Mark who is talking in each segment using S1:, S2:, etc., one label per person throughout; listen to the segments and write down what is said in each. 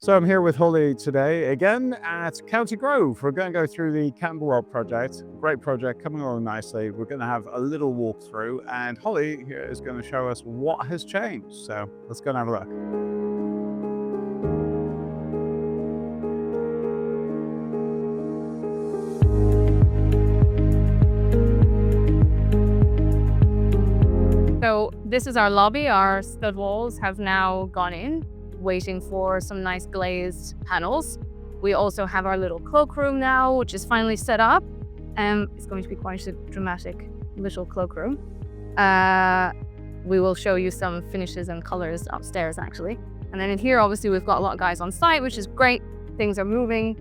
S1: So I'm here with Holly today again at County Grove. We're going to go through the Camberwell project. Great project, coming along nicely. We're going to have a little walkthrough, and Holly here is going to show us what has changed. So let's go and have a look.
S2: So this is our lobby. Our stud walls have now gone in, waiting for some nice glazed panels. We also have our little cloakroom now, which is finally set up. It's going to be quite a dramatic little cloakroom. We will show you some finishes and colors upstairs, actually. And then in here, obviously, we've got a lot of guys on site, which is great. Things are moving,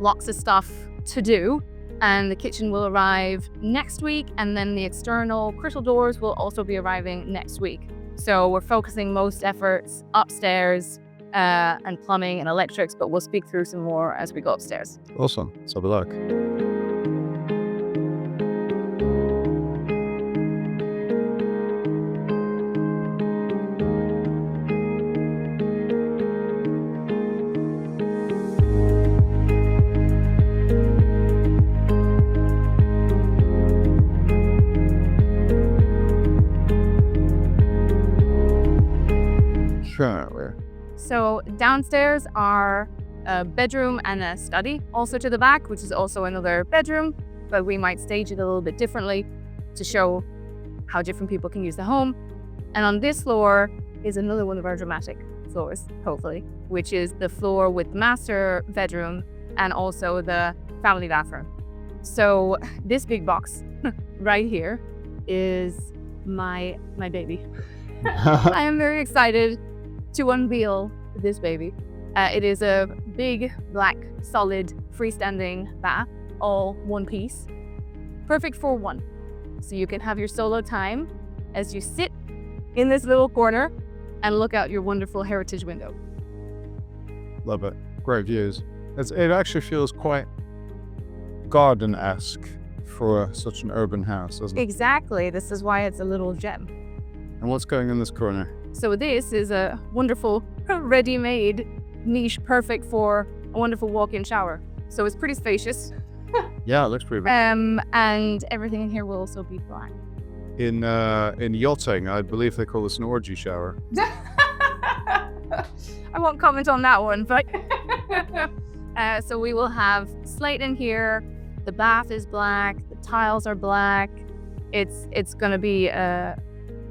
S2: lots of stuff to do. And the kitchen will arrive next week, and then the external crystal doors will also be arriving next week. So we're focusing most efforts upstairs and plumbing and electrics, but we'll speak through some more as we go upstairs.
S1: Awesome. Let's have a look. Sure.
S2: So downstairs are a bedroom and a study, also to the back, which is also another bedroom, but we might stage it a little bit differently to show how different people can use the home. And on this floor is another one of our dramatic floors, hopefully, which is the floor with the master bedroom and also the family bathroom. So this big box right here is my baby. I am very excited to unveil this baby. It is a big, black, solid, freestanding bath, all one piece. Perfect for one. So you can have your solo time as you sit in this little corner and look out your wonderful heritage window.
S1: Love it. Great views. It actually feels quite garden-esque for such an urban house, doesn't it?
S2: Exactly. This is why it's a little gem.
S1: And what's going in this corner?
S2: So this is a wonderful ready-made niche, perfect for a wonderful walk-in shower. So it's pretty spacious.
S1: Yeah, it looks pretty big.
S2: And everything in here will also be black.
S1: In yachting, I believe they call this an orgy shower.
S2: I won't comment on that one, but so we will have slate in here. The bath is black. The tiles are black. It's going to be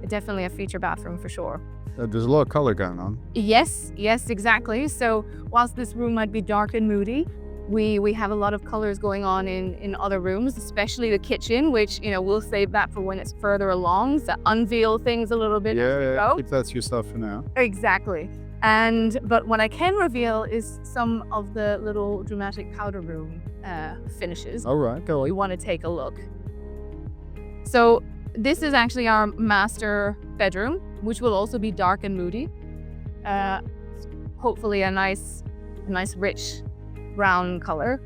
S2: definitely a feature bathroom for sure.
S1: There's a lot of color going on.
S2: Yes, exactly. So whilst this room might be dark and moody, we have a lot of colors going on in other rooms, especially the kitchen, which, we'll save that for when it's further along, to unveil things a little bit as we go.
S1: Keep that to yourself for now.
S2: Exactly. But what I can reveal is some of the little dramatic powder room finishes.
S1: All right, go on.
S2: We want to take a look. So this is actually our master bedroom, which will also be dark and moody. Hopefully a nice rich brown color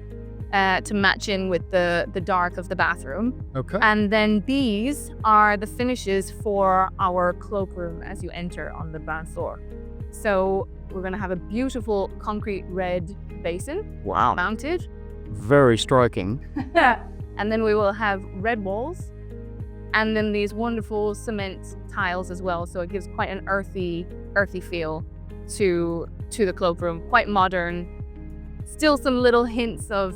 S2: to match in with the dark of the bathroom.
S1: Okay.
S2: And then these are the finishes for our cloakroom as you enter on the ground floor. So we're going to have a beautiful concrete red basin.
S1: Wow.
S2: Mounted.
S1: Very striking.
S2: And then we will have red walls. And then these wonderful cement tiles as well. So it gives quite an earthy feel to the cloakroom. Quite modern. Still some little hints of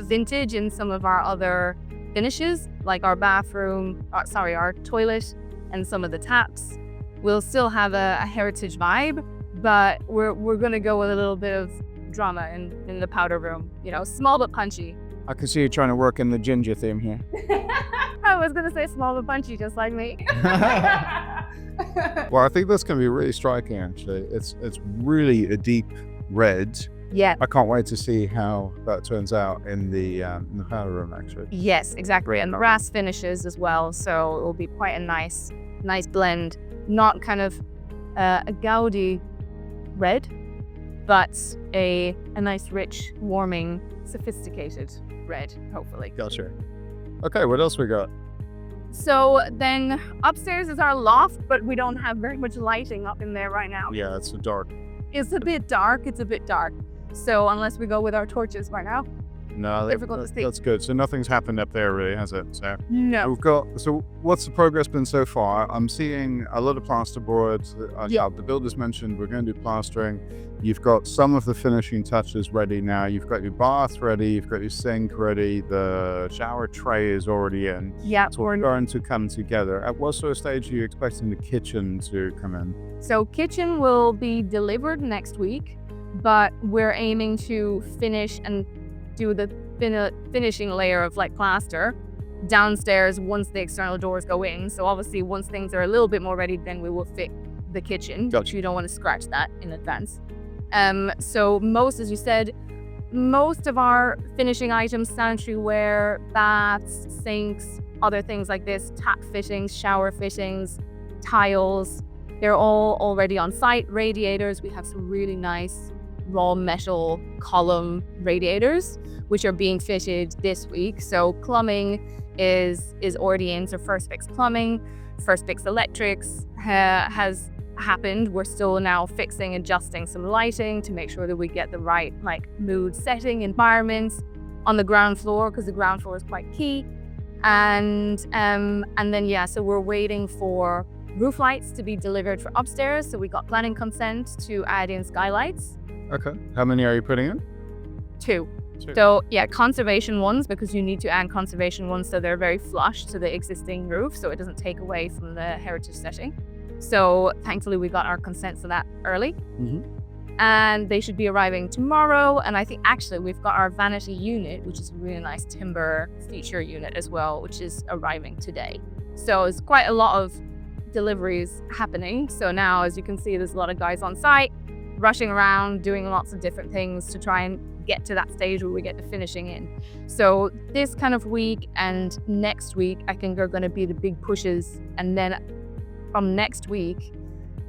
S2: vintage in some of our other finishes, like our our toilet and some of the taps. We'll still have a heritage vibe, but we're gonna go with a little bit of drama in the powder room. Small but punchy.
S1: I can see you trying to work in the ginger theme here.
S2: I was gonna say small but punchy, just like me.
S1: Well, I think that's going to be really striking, actually. It's really a deep red.
S2: Yeah.
S1: I can't wait to see how that turns out in the powder room, actually.
S2: Yes, exactly. And morass finishes as well, so it will be quite a nice blend. Not kind of a gaudy red, but a nice, rich, warming, sophisticated red, hopefully.
S1: Gotcha. Okay, what else we got?
S2: So then upstairs is our loft, but we don't have very much lighting up in there right now.
S1: Yeah, it's dark.
S2: It's a bit dark. It's a bit dark. So unless we go with our torches right now,
S1: No,
S2: difficult to see.
S1: that's good. So nothing's happened up there really, has it? So
S2: No.
S1: we've got, so what's the progress been so far? I'm seeing a lot of plasterboard. The builders mentioned we're going to do plastering. You've got some of the finishing touches ready now. You've got your bath ready. You've got your sink ready. The shower tray is already in.
S2: Yeah.
S1: So we're going to come together. At what sort of stage are you expecting the kitchen to come in?
S2: So kitchen will be delivered next week, but we're aiming to finish and do the finishing layer of like plaster downstairs once the external doors go in. So obviously once things are a little bit more ready, then we will fit the kitchen,
S1: Gotcha.
S2: which you don't want to scratch that in advance. So most, as you said, most of our finishing items, sanitary ware, baths, sinks, other things like this, tap fittings, shower fittings, tiles, they're all already on site. Radiators, we have some really nice raw metal column radiators, which are being fitted this week. So plumbing is already in. So First Fix Plumbing, First Fix Electrics has happened. We're still now fixing, adjusting some lighting to make sure that we get the right like mood setting environments on the ground floor, because the ground floor is quite key. And then yeah, so we're waiting for roof lights to be delivered for upstairs. So we got planning consent to add in skylights.
S1: Okay. How many are you putting in?
S2: 2. So yeah, conservation ones, because you need to add conservation ones so they're very flush to the existing roof, so it doesn't take away from the heritage setting. So thankfully we got our consent for that early. And they should be arriving tomorrow. And I think actually we've got our vanity unit, which is a really nice timber feature unit as well, which is arriving today. So it's quite a lot of deliveries happening. So now, as you can see, there's a lot of guys on site rushing around, doing lots of different things to try and get to that stage where we get the finishing in. So this kind of week and next week, I think are going to be the big pushes. And then from next week,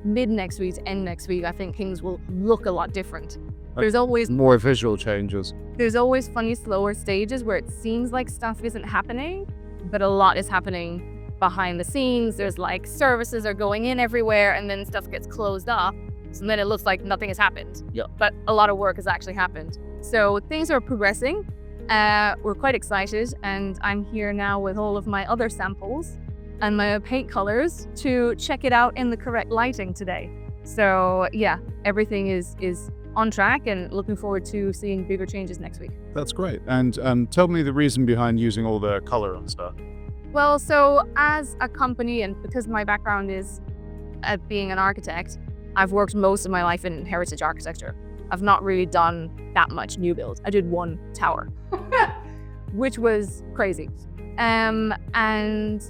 S2: mid next week to end next week, I think things will look a lot different. There's always
S1: more visual changes.
S2: There's always funny, slower stages where it seems like stuff isn't happening, but a lot is happening behind the scenes. There's like services are going in everywhere, and then stuff gets closed off. So then it looks like nothing has happened.
S1: Yeah.
S2: But a lot of work has actually happened. So things are progressing. We're quite excited, and I'm here now with all of my other samples and my paint colors to check it out in the correct lighting today. So yeah, everything is on track, and looking forward to seeing bigger changes next week.
S1: That's great. And tell me the reason behind using all the color and stuff.
S2: Well, so as a company, and because my background is being an architect, I've worked most of my life in heritage architecture. I've not really done that much new build. I did one tower, which was crazy. And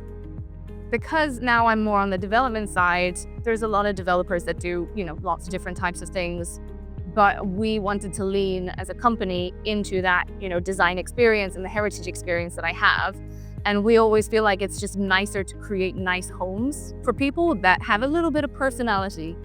S2: because now I'm more on the development side, there's a lot of developers that do, lots of different types of things. But we wanted to lean as a company into that, design experience and the heritage experience that I have. And we always feel like it's just nicer to create nice homes for people that have a little bit of personality,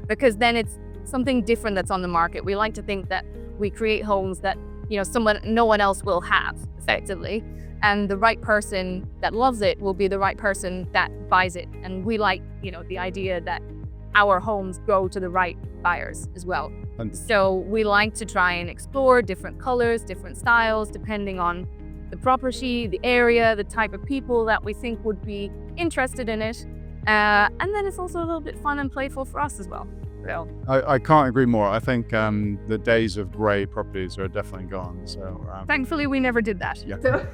S2: because then it's something different that's on the market. We like to think that we create homes that, no one else will have effectively. And the right person that loves it will be the right person that buys it. And we like, the idea that our homes go to the right buyers as well. So we like to try and explore different colors, different styles, depending on the property, the area, the type of people that we think would be interested in it. And then it's also a little bit fun and playful for us as well. So
S1: I can't agree more. I think the days of grey properties are definitely gone. So
S2: thankfully, we never did that.
S1: Yeah.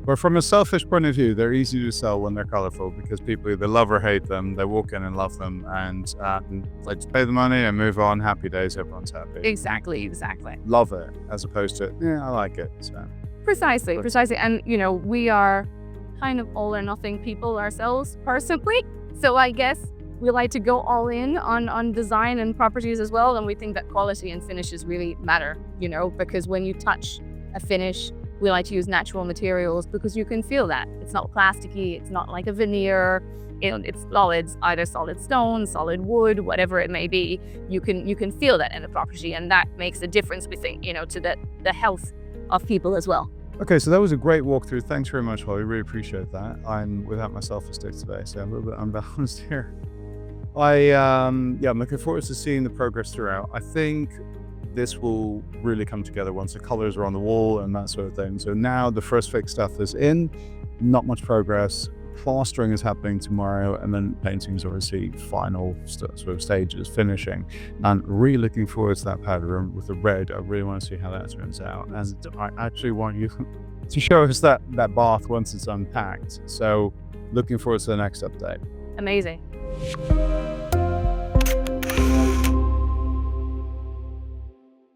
S1: But from a selfish point of view, they're easy to sell when they're colourful, because people either love or hate them. They walk in and love them, and they just pay the money and move on. Happy days, everyone's happy.
S2: Exactly.
S1: Love it, as opposed to, I like it. So.
S2: Precisely. And, we are kind of all or nothing people ourselves personally. So I guess we like to go all in on design and properties as well. And we think that quality and finishes really matter, because when you touch a finish, we like to use natural materials because you can feel that. It's not plasticky. It's not like a veneer. It's solids, either solid stone, solid wood, whatever it may be. You can feel that in the property. And that makes a difference, we think, to the health of people as well.
S1: Okay, so that was a great walkthrough. Thanks very much, Holly. Really appreciate that. I'm without my selfie stick today, so I'm a little bit unbalanced here. I'm looking forward to seeing the progress throughout. I think this will really come together once the colors are on the wall and that sort of thing. So now the first fix stuff is in, not much progress. Plastering is happening tomorrow, and then painting is obviously final sort of stages, finishing. And really looking forward to that powder room with the red. I really want to see how that turns out. And I actually want you to show us that bath once it's unpacked. So looking forward to the next update.
S2: Amazing.